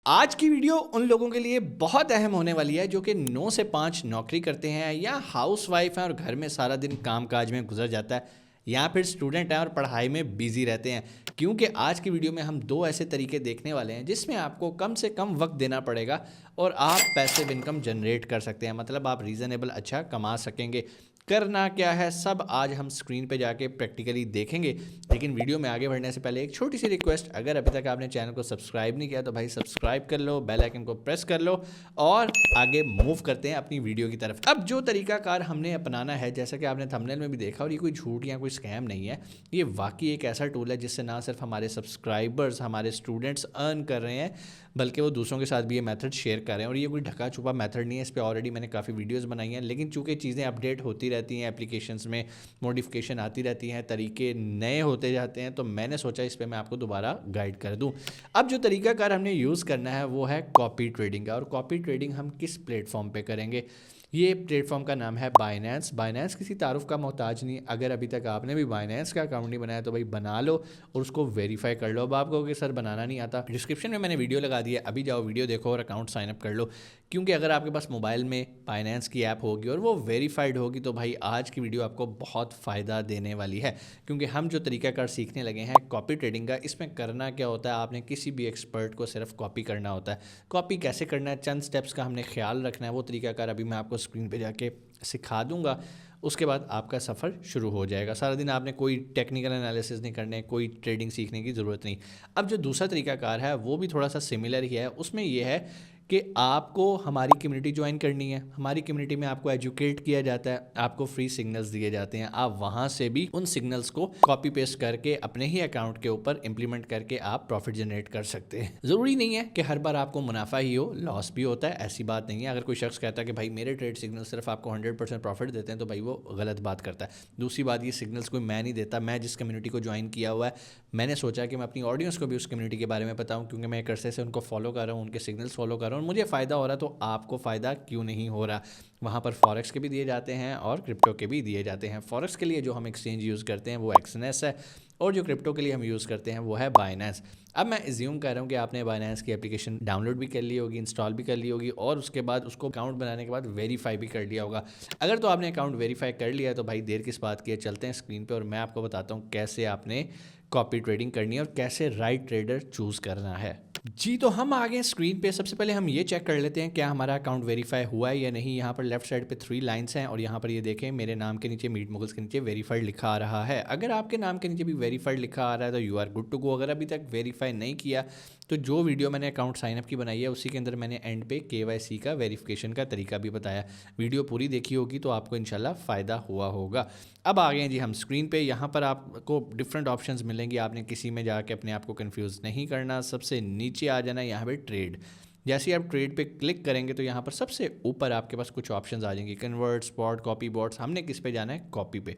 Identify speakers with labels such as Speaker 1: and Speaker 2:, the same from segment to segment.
Speaker 1: आज की वीडियो उन लोगों के लिए बहुत अहम होने वाली है जो कि 9 से 5 नौकरी करते हैं या हाउसवाइफ हैं और घर में सारा दिन कामकाज में गुजर जाता है, या फिर स्टूडेंट हैं और पढ़ाई में बिजी रहते हैं। क्योंकि आज की वीडियो में हम दो ऐसे तरीके देखने वाले हैं जिसमें आपको कम से कम वक्त देना पड़ेगा और आप पैसिव इनकम जनरेट कर सकते हैं, मतलब आप रीज़नेबल अच्छा कमा सकेंगे। करना क्या है सब आज हम स्क्रीन पे जाके प्रैक्टिकली देखेंगे। लेकिन वीडियो में आगे बढ़ने से पहले एक छोटी सी रिक्वेस्ट, अगर अभी तक आपने चैनल को सब्सक्राइब नहीं किया तो भाई सब्सक्राइब कर लो, बेल आइकन को प्रेस कर लो और आगे मूव करते हैं अपनी वीडियो की तरफ। अब जो तरीकाकार हमने अपनाना है, जैसा कि आपने थंबनेल में भी देखा, और ये कोई झूठ या कोई स्कैम नहीं है, ये वाकई एक ऐसा टूल है जिससे ना सिर्फ हमारे सब्सक्राइबर्स, हमारे स्टूडेंट्स अर्न कर रहे हैं, बल्कि वो दूसरों के साथ भी ये मेथड शेयर कर रहे हैं। और ये कोई ढका छुपा मेथड नहीं है, इस पर ऑलरेडी मैंने काफ़ी वीडियोस बनाई हैं। लेकिन चूंकि चीज़ें अपडेट होती रहती हैं, एप्लीकेशंस में मॉडिफिकेशन आती रहती हैं, तरीके नए होते जाते हैं, तो मैंने सोचा इस पर मैं आपको दोबारा गाइड कर दूं। अब जो तरीकाकार हमने यूज़ करना है वो है कॉपी ट्रेडिंग का। और कॉपी ट्रेडिंग हम किस प्लेटफॉर्म पे करेंगे? ये प्लेटफॉर्म का नाम है बाइनेंस। बाइनेंस किसी तारुफ का मोहताज नहीं। अगर अभी तक आपने भी बाइनेंस का अकाउंट नहीं बनाया तो भाई बना लो और उसको वेरीफाई कर लो। अब आप कहोगे सर बनाना नहीं आता, डिस्क्रिप्शन में मैंने वीडियो लगा दी है, अभी जाओ वीडियो देखो और अकाउंट साइनअप कर लो। क्योंकि अगर आपके पास मोबाइल में बाइनेंस की ऐप होगी और वो वेरीफाइड होगी तो भाई आज की वीडियो आपको बहुत फ़ायदा देने वाली है। क्योंकि हम जो तरीकाकार सीखने लगे हैं कॉपी ट्रेडिंग का, इसमें करना क्या होता है, आपने किसी भी एक्सपर्ट को सिर्फ कॉपी करना होता है। कॉपी कैसे करना है, चंद स्टेप्स का हमने ख्याल रखना है, वो तरीकाकार अभी मैं आपको स्क्रीन पे जाके सिखा दूंगा। उसके बाद आपका सफ़र शुरू हो जाएगा। सारा दिन आपने कोई टेक्निकल एनालिसिस नहीं करने, कोई ट्रेडिंग सीखने की ज़रूरत नहीं। अब जो दूसरा तरीकाकार है वो भी थोड़ा सा सिमिलर ही है। उसमें यह है कि आपको हमारी कम्युनिटी ज्वाइन करनी है। हमारी कम्युनिटी में आपको एजुकेट किया जाता है, आपको फ्री सिग्नल्स दिए जाते हैं। आप वहाँ से भी उन सिग्नल्स को कॉपी पेस्ट करके अपने ही अकाउंट के ऊपर इंप्लीमेंट करके आप प्रॉफिट जनरेट कर सकते हैं। ज़रूरी नहीं है कि हर बार आपको मुनाफा ही हो, लॉस भी होता है, ऐसी बात नहीं है। अगर कोई शख्स कहता है कि भाई मेरे ट्रेड सिग्नल सिर्फ आपको 100% प्रॉफिट देते हैं तो भाई वो गलत बात करता है। दूसरी बात, ये सिग्नल्स कोई मैं नहीं देता, मैं जिस कम्युनिटी को ज्वाइन किया हुआ है मैंने सोचा कि मैं अपनी ऑडियंस को भी उस कम्युनिटी के बारे में बताऊं, क्योंकि मैं एक अरसे से उनको फॉलो कर रहा हूं, उनके सिग्नल्स फॉलो कर रहा हूं, मुझे फ़ायदा हो रहा है तो आपको फ़ायदा क्यों नहीं हो रहा। वहाँ पर फॉरेक्स के भी दिए जाते हैं और क्रिप्टो के भी दिए जाते हैं। फॉरेक्स के लिए जो हम एक्सचेंज यूज़ करते हैं वो एक्सनेस है और जो क्रिप्टो के लिए हम यूज़ करते हैं वो है बाइनेंस। अब मैं एज्यूम कर रहा हूँ कि आपने बाइनेंस की एप्लीकेशन डाउनलोड भी कर ली होगी, इंस्टॉल भी कर ली होगी और उसके बाद उसको अकाउंट बनाने के बाद वेरीफाई भी कर लिया होगा। अगर तो आपने अकाउंट वेरीफाई कर लिया है तो भाई देर किस बात की है, चलते हैं स्क्रीन पे और मैं आपको बताता हूँ कैसे आपने कॉपी ट्रेडिंग करनी है और कैसे राइट ट्रेडर चूज़ करना है। जी, तो हम आ गए स्क्रीन पे। सबसे पहले हम ये चेक कर लेते हैं क्या हमारा अकाउंट वेरीफाई हुआ है या नहीं। यहाँ पर लेफ्ट साइड पे 3 लाइंस हैं और यहाँ पर ये देखें मेरे नाम के नीचे, मीट मुगल्स के नीचे वेरीफाइड लिखा आ रहा है। अगर आपके नाम के नीचे भी वेरीफाइड लिखा आ रहा है तो you are good to go. अगर अभी तक वेरीफाई नहीं किया तो जो वीडियो मैंने अकाउंट साइनअप की बनाई है उसी के अंदर मैंने एंड पे KYC का वेरिफिकेशन का तरीका भी बताया। वीडियो पूरी देखी होगी तो आपको इंशाल्लाह फ़ायदा हुआ होगा। अब आ गए हैं जी हम स्क्रीन पे। यहाँ पर आपको डिफरेंट ऑप्शंस मिलेंगी, आपने किसी में जाके अपने आप को कंफ्यूज नहीं करना। सबसे नीचे आ जाना है यहाँ पे ट्रेड। जैसे ही आप ट्रेड पे क्लिक करेंगे तो यहाँ पर सबसे ऊपर आपके पास कुछ ऑप्शंस आ जाएंगे, कन्वर्ट, स्पॉट, कॉपी, बॉट्स। हमने किस पे जाना है? कॉपी पे।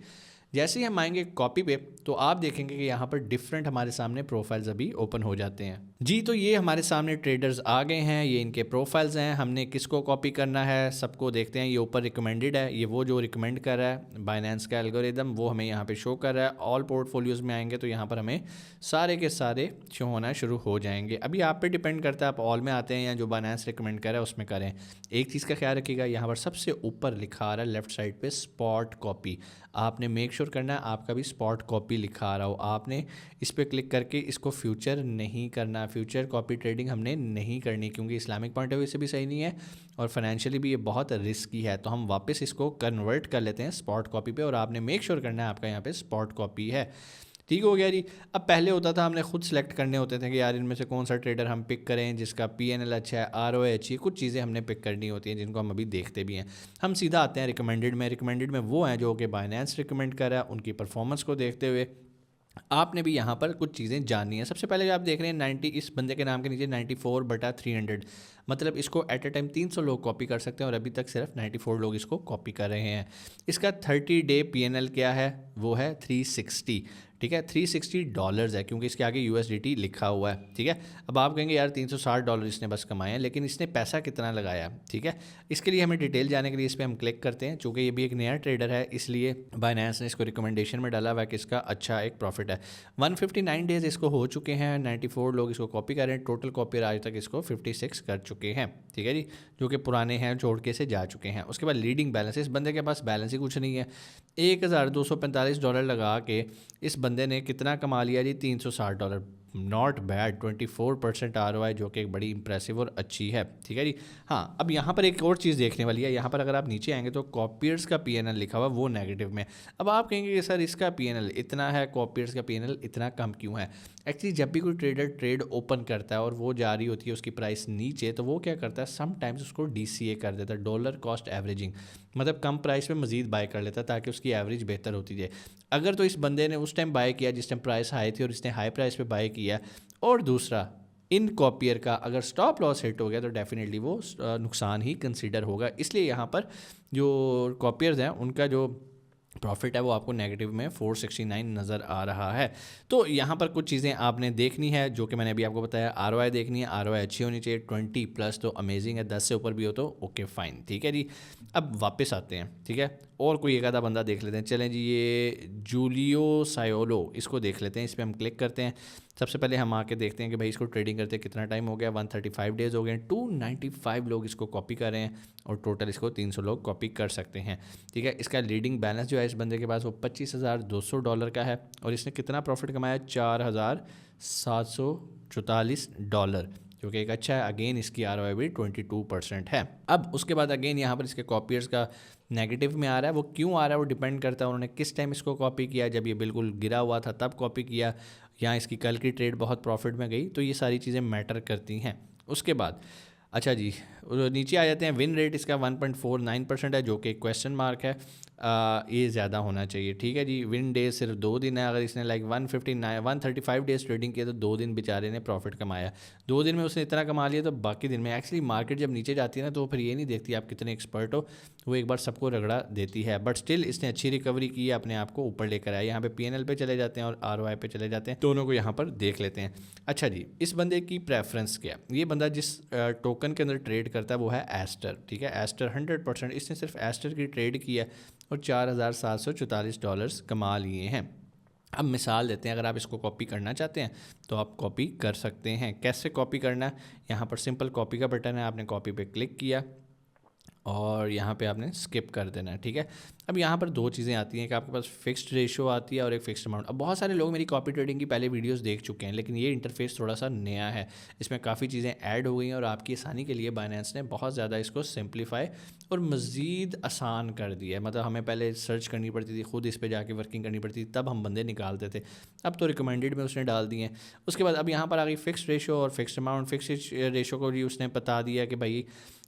Speaker 1: जैसे ही हम आएंगे कॉपी पे तो आप देखेंगे कि यहाँ पर डिफरेंट हमारे सामने प्रोफाइल्स अभी ओपन हो जाते हैं। जी, तो ये हमारे सामने ट्रेडर्स आ गए हैं, ये इनके प्रोफाइल्स हैं। हमने किसको कॉपी करना है सबको देखते हैं। ये ऊपर रिकमेंडेड है, ये वो जो रिकमेंड कर रहा है बाइनेंस का एल्गोरिदम, वो हमें यहाँ पे शो कर रहा है। ऑल पोर्टफोलियोज में आएंगे तो यहाँ पर हमें सारे के सारे शो होना शुरू हो जाएंगे। अभी आप पे डिपेंड करता है, आप ऑल में आते हैं या जो बाइनेंस रिकमेंड कर रहा है उसमें करें। एक चीज़ का ख्याल रखिएगा, यहाँ पर सबसे ऊपर लिखा आ रहा है लेफ्ट साइड पे स्पॉट कॉपी। आपने मेक श्योर करना है आपका भी स्पॉट कॉपी लिखा आ रहा हो। आपने इस पर क्लिक करके इसको फ्यूचर नहीं करना। फ्यूचर कॉपी ट्रेडिंग हमने नहीं करनी क्योंकि इस्लामिक पॉइंट ऑफ व्यू से भी सही नहीं है और फाइनेंशियली भी ये बहुत रिस्की है। तो हम वापस इसको कन्वर्ट कर लेते हैं स्पॉट कॉपी पे और आपने मेक श्योर करना है आपका यहाँ पे स्पॉट कॉपी है। ठीक हो गया जी। अब पहले होता था हमने खुद सेलेक्ट करने होते थे कि यार इनमें से कौन सा ट्रेडर हम पिक करें जिसका PNL अच्छा है, ROI अच्छी है। कुछ चीज़ें हमने पिक करनी होती हैं जिनको हम अभी देखते भी हैं। हम सीधा आते हैं रिकमेंडेड में। रिकमेंडेड में वो हैं जो कि बाइनेंस रिकमेंड कर रहा है, उनकी परफॉर्मेंस को देखते हुए आपने भी यहाँ पर कुछ चीज़ें जाननी है। सबसे पहले जो आप देख रहे हैं 90, इस बंदे के नाम के नीचे 94/300, मतलब इसको एट ए टाइम 300 लोग कॉपी कर सकते हैं और अभी तक सिर्फ 94 लोग इसको कॉपी कर रहे हैं। इसका 30 डे PNL क्या है? वो है 360। ठीक है, $360 है क्योंकि इसके आगे USDT लिखा हुआ है। ठीक है, अब आप कहेंगे यार $360 इसने बस कमाए हैं, लेकिन इसने पैसा कितना लगाया। ठीक है, इसके लिए हमें डिटेल जाने के लिए इस पर हम क्लिक करते हैं। चूँकि ये भी एक नया ट्रेडर है, इसलिए बाइनेंस ने इसको रिकमेंडेशन में डाला हुआ है कि इसका अच्छा एक प्रॉफिट है। 159 डेज़ इसको हो चुके हैं, 94 लोग इसको कॉपी कर रहे हैं, टोटल कॉपी आज तक इसको 56 कर चुके हैं। ठीक है जी, जो कि पुराने हैं, छोड़ के से जा चुके हैं। उसके बाद लीडिंग बैलेंस, इस बंदे के पास बैलेंस ही कुछ नहीं है। $1245 लगा के इस बंदे ने कितना कमा लिया जी, $360। नॉट बैड, 24% ROI, जो कि एक बड़ी इंप्रेसिव और अच्छी है। ठीक है जी। हाँ, अब यहाँ पर एक और चीज़ देखने वाली है। यहाँ पर अगर आप नीचे आएंगे तो कॉपीर्स का PNL लिखा हुआ, वो नेगेटिव में। अब आप कहेंगे कि सर इसका PNL इतना है, कॉपीर्स का PNL इतना कम क्यों है। एक्चुअली जब भी कोई ट्रेडर ट्रेड ओपन करता है और वो जा रही होती है उसकी प्राइस नीचे, तो वो क्या करता है, समटाइम्स उसको DCA कर देता है, डॉलर कॉस्ट एवरेजिंग, मतलब कम प्राइस में मजीद बाय कर लेता है ताकि उसकी एवरेज बेहतर होती जाए। अगर तो इस बंदे ने उस टाइम बाय किया जिस टाइम प्राइस हाई थी और इसने हाई प्राइस पे बाय किया, और दूसरा इन कॉपियर का अगर स्टॉप लॉस हिट हो गया तो डेफिनेटली वो नुकसान ही कंसीडर होगा। इसलिए यहाँ पर जो कॉपियर्स हैं उनका जो प्रॉफिट है वो आपको नेगेटिव में 469 नज़र आ रहा है। तो यहाँ पर कुछ चीज़ें आपने देखनी है जो कि मैंने अभी आपको बताया। ROI देखनी है, ROI अच्छी होनी चाहिए, 20+ तो अमेजिंग है, 10 से ऊपर भी हो तो ओके फाइन। ठीक है जी, अब वापस आते हैं। ठीक है, और कोई एक आधा बंदा देख लेते हैं। चलें जी, ये जूलियो सायोलो, इसको देख लेते हैं। इस पर हम क्लिक करते हैं। सबसे पहले हम आके देखते हैं कि भाई इसको ट्रेडिंग करते कितना टाइम हो गया। 135 डेज़ हो गए, 295 लोग इसको कॉपी कर रहे हैं और टोटल इसको 300 लोग कॉपी कर सकते हैं। ठीक है, इसका लीडिंग बैलेंस जो है इस बंदे के पास वो $25,200 का है और इसने कितना प्रॉफिट कमाया, $4,744, जो कि एक अच्छा है। अगेन इसकी ROI भी 22% है। अब उसके बाद अगेन यहाँ पर इसके कॉपीर्स का नेगेटिव में आ रहा है। वो क्यों आ रहा है, वो डिपेंड करता है उन्होंने किस टाइम इसको कॉपी किया। जब ये बिल्कुल गिरा हुआ था तब कॉपी किया, या इसकी कल की ट्रेड बहुत प्रॉफिट में गई, तो ये सारी चीज़ें मैटर करती हैं। उसके बाद अच्छा जी, नीचे आ जाते हैं। विन रेट इसका 1.49% है, जो कि क्वेश्चन मार्क है। ये ज़्यादा होना चाहिए। ठीक है जी, विन डे सिर्फ 2 दिन है। अगर इसने लाइक 135 डेज़ ट्रेडिंग किया तो 2 दिन बेचारे ने प्रॉफिट कमाया। 2 दिन में उसने इतना कमा लिया, तो बाकी दिन में एक्चुअली मार्केट जब नीचे जाती है ना, तो फिर ये नहीं देखती आप कितने एक्सपर्ट हो, वो एक बार सबको रगड़ा देती है। बट स्टिल इसने अच्छी रिकवरी की है, अपने आप को ऊपर लेकर आया। यहाँ पे PNL पे चले जाते हैं और ROI पे चले जाते हैं, दोनों को यहाँ पर देख लेते हैं। अच्छा जी, इस बंदे की प्रेफरेंस क्या, ये बंदा जिस टोकन के अंदर ट्रेड करता है वो है एस्टर। ठीक है, एस्टर 100%, इसने सिर्फ एस्टर की ट्रेड की है और $4,744 कमा लिए हैं। अब मिसाल देते हैं, अगर आप इसको कॉपी करना चाहते हैं तो आप कॉपी कर सकते हैं। कैसे कॉपी करना है, यहाँ पर सिंपल कॉपी का बटन है, आपने कॉपी पे क्लिक किया और यहाँ पे आपने स्किप कर देना है। ठीक है, अब यहाँ पर 2 चीज़ें आती हैं कि आपके पास फिक्स्ड रेशो आती है और एक फिक्स्ड अमाउंट। अब बहुत सारे लोग मेरी कॉपी ट्रेडिंग की पहले वीडियोस देख चुके हैं, लेकिन ये इंटरफेस थोड़ा सा नया है, इसमें काफ़ी चीज़ें ऐड हो गई हैं और आपकी आसानी के लिए बाइनेंस ने बहुत ज़्यादा इसको सिंप्लीफाई और मज़ीद आसान कर दिया है। मतलब हमें पहले सर्च करनी पड़ती थी, खुद इस पर जाके वर्किंग करनी पड़ती थी, तब हम बंदे निकालते थे। अब तो रिकमेंडेड में उसने डाल दिए हैं। उसके बाद अब यहाँ पर आ गई फिक्स्ड रेशो और फिक्स्ड अमाउंट। फिक्स्ड रेशो को भी उसने बता दिया कि भाई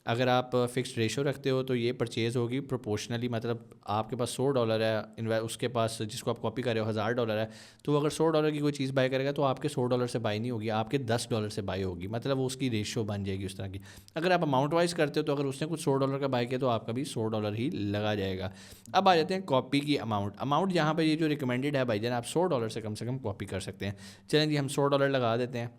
Speaker 1: अगर आप फिक्स्ड रेशो रखते हो तो ये परचेज़ होगी प्रोपोर्शनली, मतलब आपके पास $100 है, उसके पास जिसको आप कॉपी कर रहे हो $1000 है, तो अगर $100 की कोई चीज़ बाय करेगा तो आपके $100 से बाय नहीं होगी, आपके $10 से बाय होगी। मतलब वो उसकी रेशो बन जाएगी उस तरह की। अगर आप अमाउंट वाइज करते हो तो अगर उसने कुछ $100 का बाय किया तो आपका भी $100 ही लगा जाएगा। अब आ जाते हैं कॉपी की अमाउंट यहाँ पर ये जो रिकमेंडेड है भाईजान, आप $100 से कम कॉपी कर सकते हैं। चलें जी, हम $100 लगा देते हैं।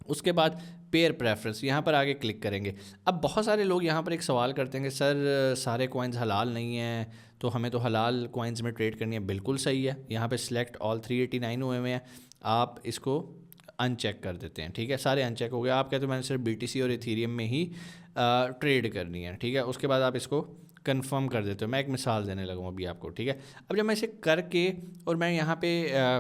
Speaker 1: उसके बाद पेयर प्रेफरेंस, यहाँ पर आगे क्लिक करेंगे। अब बहुत सारे लोग यहाँ पर एक सवाल करते हैं कि सर सारे कॉइन्स हलाल नहीं हैं, तो हमें तो हलाल कॉइन्स में ट्रेड करनी है। बिल्कुल सही है, यहाँ पे सिलेक्ट ऑल 389 हुए हुए हैं, आप इसको अनचेक कर देते हैं। ठीक है, सारे अनचेक हो गए। आप कहते हो मैंने सिर्फ BTC और इथेरियम में ही ट्रेड करनी है। ठीक है, उसके बाद आप इसको कंफर्म कर देते हो। मैं एक मिसाल देने लगूँ अभी आपको। ठीक है, अब जब मैं इसे करके और मैं यहाँ पे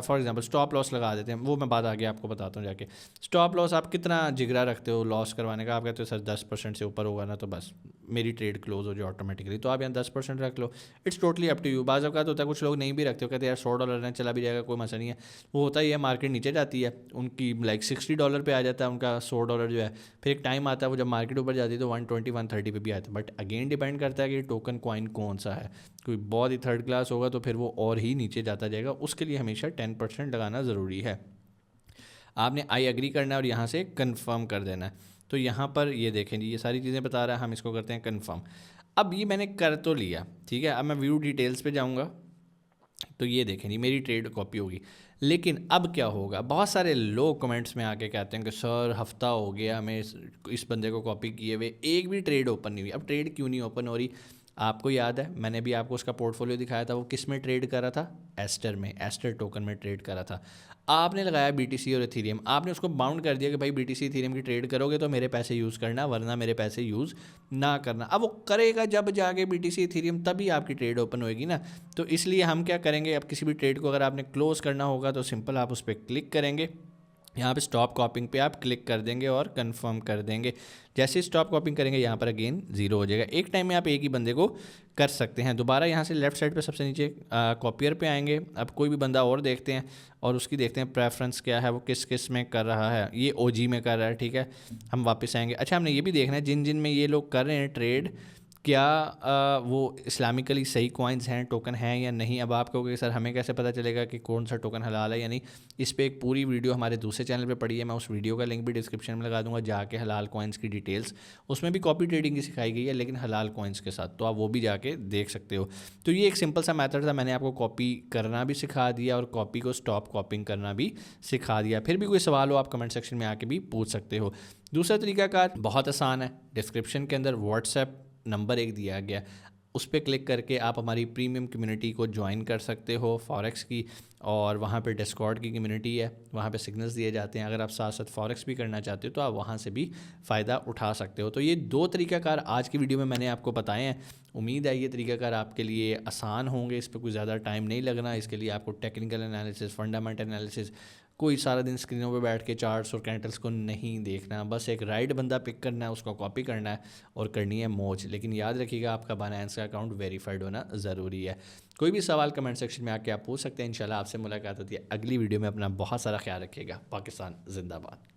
Speaker 1: फॉर एग्जांपल स्टॉप लॉस लगा देते हैं, वो मैं बात आगे आपको बताता हूँ जाके। स्टॉप लॉस आप कितना जिगरा रखते हो लॉस करवाने का, आप कहते हो सर 10% से ऊपर होगा ना तो बस मेरी ट्रेड क्लोज हो जाए ऑटोमेटिकली, तो आप यहाँ 10% रख लो। It's totally up to you. बाज़ औक़ात होता है कुछ लोग नहीं भी रखते हो, कहते हैं यार $100 है चला भी जाएगा, कोई मसला नहीं है। वो होता ही है, मार्केट नीचे जाती है उनकी लाइक $60 पे आ जाता है उनका $100 जो है, फिर एक टाइम आता है वो जब मार्केट ऊपर जाती है तो 120 130 पे भी आता है। बट अगेन डिपेंड करता है कि टोकन कॉइन कौन सा है। कोई बहुत ही थर्ड क्लास होगा तो फिर वो और ही नीचे जाता जाएगा, उसके लिए हमेशा 10% लगाना ज़रूरी है। आपने आई एग्री करना है और यहाँ से कंफर्म कर देना है। तो यहाँ पर ये देखें जी, ये सारी चीज़ें बता रहा है, हम इसको करते हैं कंफर्म। अब ये मैंने कर तो लिया, ठीक है। अब मैं व्यू डिटेल्स पे जाऊँगा तो ये देखें जी मेरी ट्रेड कॉपी होगी। लेकिन अब क्या होगा, बहुत सारे लोग कमेंट्स में आके कहते हैं कि सर हफ्ता हो गया हमें इस बंदे को कॉपी किए हुए, एक भी ट्रेड ओपन नहीं हुई। अब ट्रेड क्यों नहीं ओपन हो रही? आपको याद है मैंने भी आपको उसका पोर्टफोलियो दिखाया था, वो किस में ट्रेड करा था? एस्टर में, एस्टर टोकन में ट्रेड करा था। आपने लगाया बीटीसी और इथेरियम, आपने उसको बाउंड कर दिया कि भाई बीटीसी इथेरियम की ट्रेड करोगे तो मेरे पैसे यूज़ करना, वरना मेरे पैसे यूज़ ना करना। अब वो करेगा जब जाके बीटीसी इथेरियम, तभी आपकी ट्रेड ओपन होएगी ना। तो इसलिए हम क्या करेंगे, अब किसी भी ट्रेड को अगर आपने क्लोज़ करना होगा तो सिंपल आप उस पर क्लिक करेंगे, यहाँ पे स्टॉप कॉपिंग पे आप क्लिक कर देंगे और कंफर्म कर देंगे। जैसे स्टॉप कॉपिंग करेंगे यहाँ पर अगेन ज़ीरो हो जाएगा। एक टाइम में आप एक ही बंदे को कर सकते हैं। दोबारा यहाँ से लेफ्ट साइड पे सबसे नीचे कॉपियर पे आएंगे। अब कोई भी बंदा और देखते हैं और उसकी देखते हैं प्रेफरेंस क्या है, वो किस किस में कर रहा है। ये ओजी में कर रहा है, ठीक है। हम वापस आएंगे। अच्छा हमने ये भी देखना है जिन जिन में ये लोग कर रहे हैं ट्रेड, क्या वो इस्लामिकली सही कॉइन्स हैं, टोकन हैं या नहीं। अब आप कहोगे सर हमें कैसे पता चलेगा कि कौन सा टोकन हलाल है या नहीं। इस पे एक पूरी वीडियो हमारे दूसरे चैनल पे पड़ी है, मैं उस वीडियो का लिंक भी डिस्क्रिप्शन में लगा दूंगा, जाके हलाल कॉइन्स की डिटेल्स, उसमें भी कॉपी ट्रेडिंग की सिखाई गई है लेकिन हलाल कॉइन्स के साथ, तो आप वो भी जाके देख सकते हो। तो ये एक सिंपल सा मैथड था, मैंने आपको कॉपी करना भी सिखा दिया और कॉपी को स्टॉप कॉपिंग करना भी सिखा दिया। फिर भी कोई सवाल हो आप कमेंट सेक्शन में आके भी पूछ सकते हो। दूसरा तरीकाकार बहुत आसान है, डिस्क्रिप्शन के अंदर व्हाट्सएप नंबर एक दिया गया, उस पर क्लिक करके आप हमारी प्रीमियम कम्युनिटी को ज्वाइन कर सकते हो फॉरेक्स की, और वहाँ पे डिस्कॉर्ड की कम्युनिटी है, वहाँ पे सिग्नल्स दिए जाते हैं। अगर आप साथ साथ फॉरेक्स भी करना चाहते हो तो आप वहाँ से भी फ़ायदा उठा सकते हो। तो ये दो तरीकाकार आज की वीडियो में मैंने आपको बताए हैं। उम्मीद है ये तरीकाकार आपके लिए आसान होंगे, इस पर कोई ज़्यादा टाइम नहीं लगना। इसके लिए आपको टेक्निकल एनालिसिस, फंडामेंटल एनालिसिस, कोई सारा दिन स्क्रीनों पे बैठ के चार्ट्स और कैंडल्स को नहीं देखना। बस एक राइट बंदा पिक करना है, उसको कॉपी करना है और करनी है मौज। लेकिन याद रखिएगा आपका बाइनेंस का अकाउंट वेरीफाइड होना ज़रूरी है। कोई भी सवाल कमेंट सेक्शन में आके आप पूछ सकते हैं। इंशाल्लाह आपसे मुलाकात होती है अगली वीडियो में। अपना बहुत सारा ख्याल रखिएगा। पाकिस्तान जिंदाबाद।